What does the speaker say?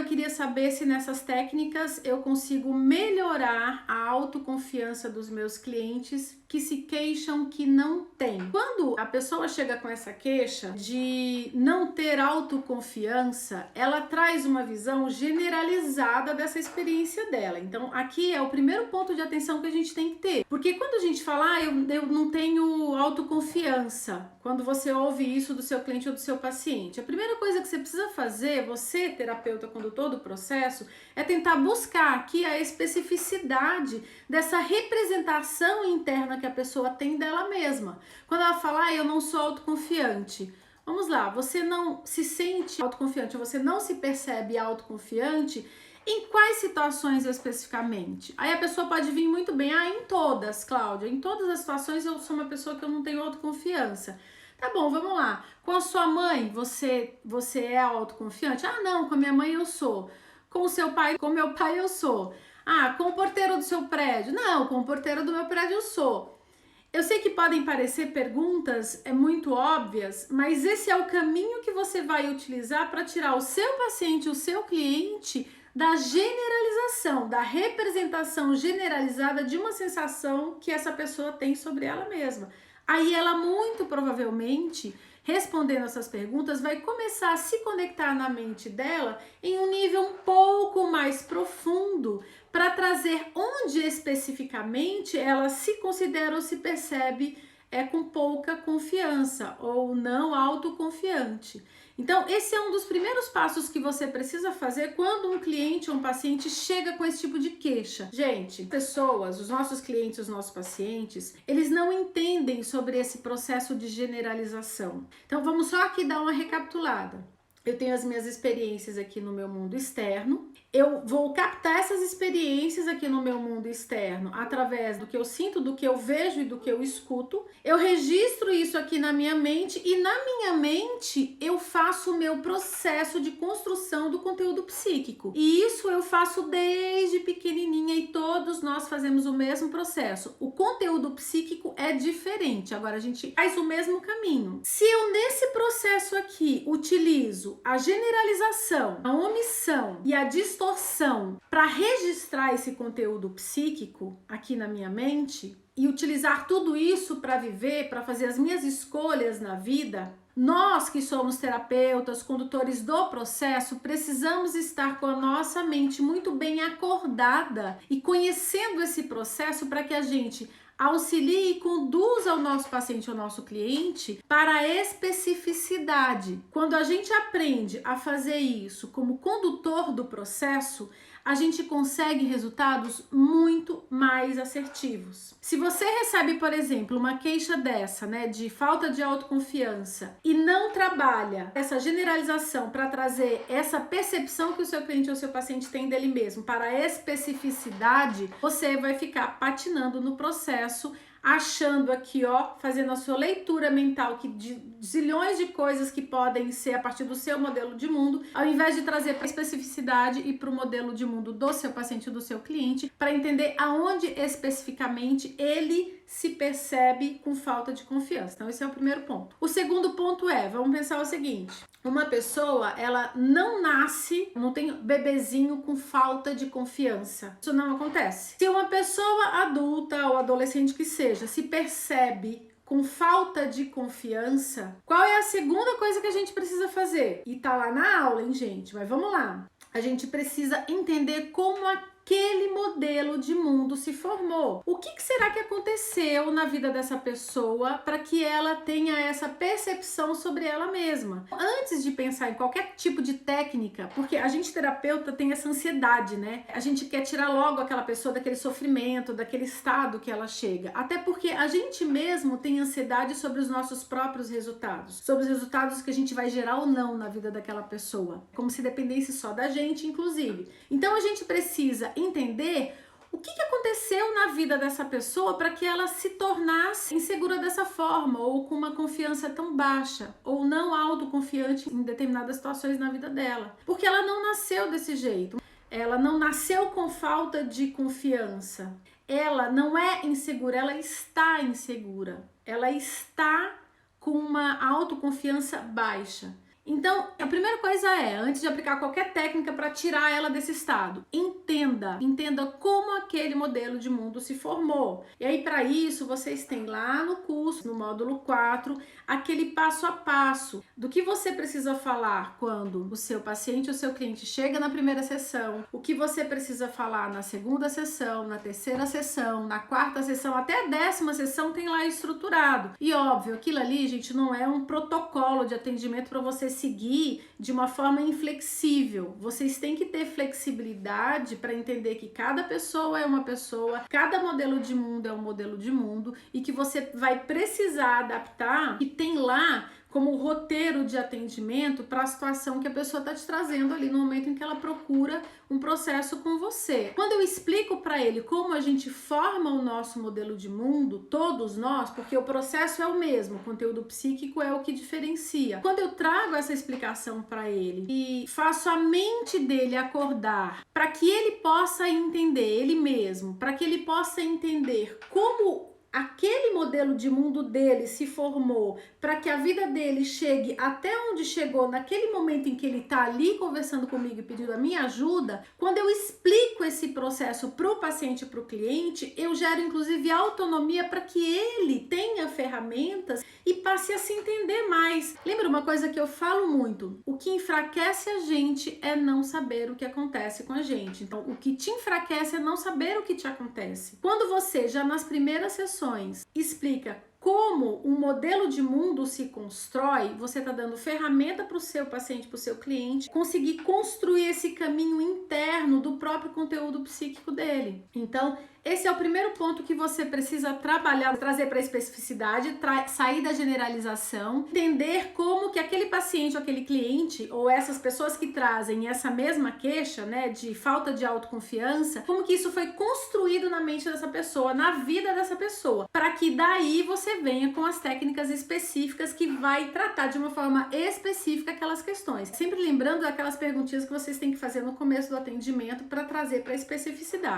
queria saber se nessas técnicas eu consigo melhorar a autoconfiança dos meus clientes que se queixam que não tem. Quando a pessoa chega com essa queixa de não ter autoconfiança, ela traz uma visão generalizada dessa experiência dela. Então, aqui é o primeiro ponto de atenção que a gente tem que ter. Porque quando a gente fala, eu não tenho autoconfiança, quando você ouve isso do seu cliente ou do seu paciente, a primeira coisa que você precisa fazer, você, terapeuta, condutor do processo, é tentar buscar aqui a especificidade dessa representação interna que a pessoa tem dela mesma. Quando ela fala, eu não sou autoconfiante, vamos lá, você não se sente autoconfiante, você não se percebe autoconfiante em quais situações especificamente? Aí a pessoa pode vir muito bem, em todas, Cláudia, em todas as situações eu sou uma pessoa que eu não tenho autoconfiança. Tá bom, vamos lá. Com a sua mãe, você é autoconfiante? Não, com a minha mãe eu sou. Com o seu pai, com meu pai eu sou. Com o porteiro do seu prédio? Não, com o porteiro do meu prédio eu sou. Eu sei que podem parecer perguntas muito óbvias, mas esse é o caminho que você vai utilizar para tirar o seu paciente, o seu cliente, da generalização, da representação generalizada de uma sensação que essa pessoa tem sobre ela mesma. Aí ela muito provavelmente, respondendo essas perguntas, vai começar a se conectar na mente dela em um nível um pouco mais profundo para trazer onde especificamente ela se considera ou se percebe com pouca confiança ou não autoconfiante. Então, esse é um dos primeiros passos que você precisa fazer quando um cliente ou um paciente chega com esse tipo de queixa. Gente, pessoas, os nossos clientes, os nossos pacientes, eles não entendem sobre esse processo de generalização. Então, vamos só aqui dar uma recapitulada. Eu tenho as minhas experiências aqui no meu mundo externo. Eu vou captar essas experiências aqui no meu mundo externo através do que eu sinto, do que eu vejo e do que eu escuto. Eu registro isso aqui na minha mente e na minha mente eu faço o meu processo de construção do conteúdo psíquico. E isso eu faço desde pequenininha e todos nós fazemos o mesmo processo. O conteúdo psíquico é diferente, agora a gente faz o mesmo caminho. Se eu nesse processo aqui utilizo a generalização, a omissão e a distorção para registrar esse conteúdo psíquico aqui na minha mente e utilizar tudo isso para viver, para fazer as minhas escolhas na vida, nós que somos terapeutas, condutores do processo, precisamos estar com a nossa mente muito bem acordada e conhecendo esse processo para que a gente auxilie e conduza o nosso paciente, o nosso cliente, para a especificidade. Quando a gente aprende a fazer isso como condutor do processo, a gente consegue resultados muito mais assertivos. Se você recebe, por exemplo, uma queixa dessa, de falta de autoconfiança e não trabalha essa generalização para trazer essa percepção que o seu cliente ou seu paciente tem dele mesmo para a especificidade, você vai ficar patinando no processo, achando aqui, fazendo a sua leitura mental de zilhões de coisas que podem ser a partir do seu modelo de mundo, ao invés de trazer para a especificidade e para o modelo de mundo do seu paciente e do seu cliente, para entender aonde especificamente ele se percebe com falta de confiança. Então, esse é o primeiro ponto. O segundo ponto vamos pensar o seguinte: uma pessoa, ela não nasce, não tem bebezinho com falta de confiança. Isso não acontece. Se uma pessoa adulta ou adolescente que seja, se percebe com falta de confiança, qual é a segunda coisa que a gente precisa fazer? E tá lá na aula, hein, gente? Mas vamos lá. A gente precisa entender como aquele modelo de mundo se formou. O que será que aconteceu na vida dessa pessoa para que ela tenha essa percepção sobre ela mesma? Antes de pensar em qualquer tipo de técnica, porque a gente terapeuta tem essa ansiedade, A gente quer tirar logo aquela pessoa daquele sofrimento, daquele estado que ela chega. Até porque a gente mesmo tem ansiedade sobre os nossos próprios resultados, sobre os resultados que a gente vai gerar ou não na vida daquela pessoa, como se dependesse só da gente, inclusive. Então a gente precisa entender o que aconteceu na vida dessa pessoa para que ela se tornasse insegura dessa forma, ou com uma confiança tão baixa, ou não autoconfiante em determinadas situações na vida dela. Porque ela não nasceu desse jeito. Ela não nasceu com falta de confiança. Ela não é insegura, ela está insegura. Ela está com uma autoconfiança baixa. Então, a primeira coisa é, antes de aplicar qualquer técnica para tirar ela desse estado, entenda como aquele modelo de mundo se formou. E aí, para isso, vocês têm lá no curso, no módulo 4, aquele passo a passo do que você precisa falar quando o seu paciente ou seu cliente chega na primeira sessão, o que você precisa falar na segunda sessão, na terceira sessão, na quarta sessão, até a 10ª sessão tem lá estruturado. E óbvio, aquilo ali, gente, não é um protocolo de atendimento para você seguir de uma forma inflexível. Vocês têm que ter flexibilidade para entender que cada pessoa é uma pessoa, cada modelo de mundo é um modelo de mundo e que você vai precisar adaptar e tem lá como roteiro de atendimento para a situação que a pessoa está te trazendo ali no momento em que ela procura um processo com você. Quando eu explico para ele como a gente forma o nosso modelo de mundo, todos nós, porque o processo é o mesmo, o conteúdo psíquico é o que diferencia. Quando eu trago essa explicação para ele e faço a mente dele acordar para que ele possa entender ele mesmo, para que ele possa entender como aquele modelo de mundo dele se formou para que a vida dele chegue até onde chegou naquele momento em que ele está ali conversando comigo e pedindo a minha ajuda, quando eu explico esse processo para o paciente e para o cliente, eu gero inclusive autonomia para que ele tenha ferramentas e passe a se entender mais. Lembra uma coisa que eu falo muito? O que enfraquece a gente é não saber o que acontece com a gente. Então, o que te enfraquece é não saber o que te acontece. Quando você, já nas primeiras sessões, explica como um modelo de mundo se constrói, você está dando ferramenta para o seu paciente, para o seu cliente, conseguir construir esse caminho interno do próprio conteúdo psíquico dele. Então, esse é o primeiro ponto que você precisa trabalhar, trazer para a especificidade, sair da generalização, entender como que aquele paciente ou aquele cliente, ou essas pessoas que trazem essa mesma queixa, né, de falta de autoconfiança, como que isso foi construído na mente dessa pessoa, na vida dessa pessoa, para que daí você venha com as técnicas específicas que vai tratar de uma forma específica aquelas questões. Sempre lembrando aquelas perguntinhas que vocês têm que fazer no começo do atendimento para trazer para a especificidade.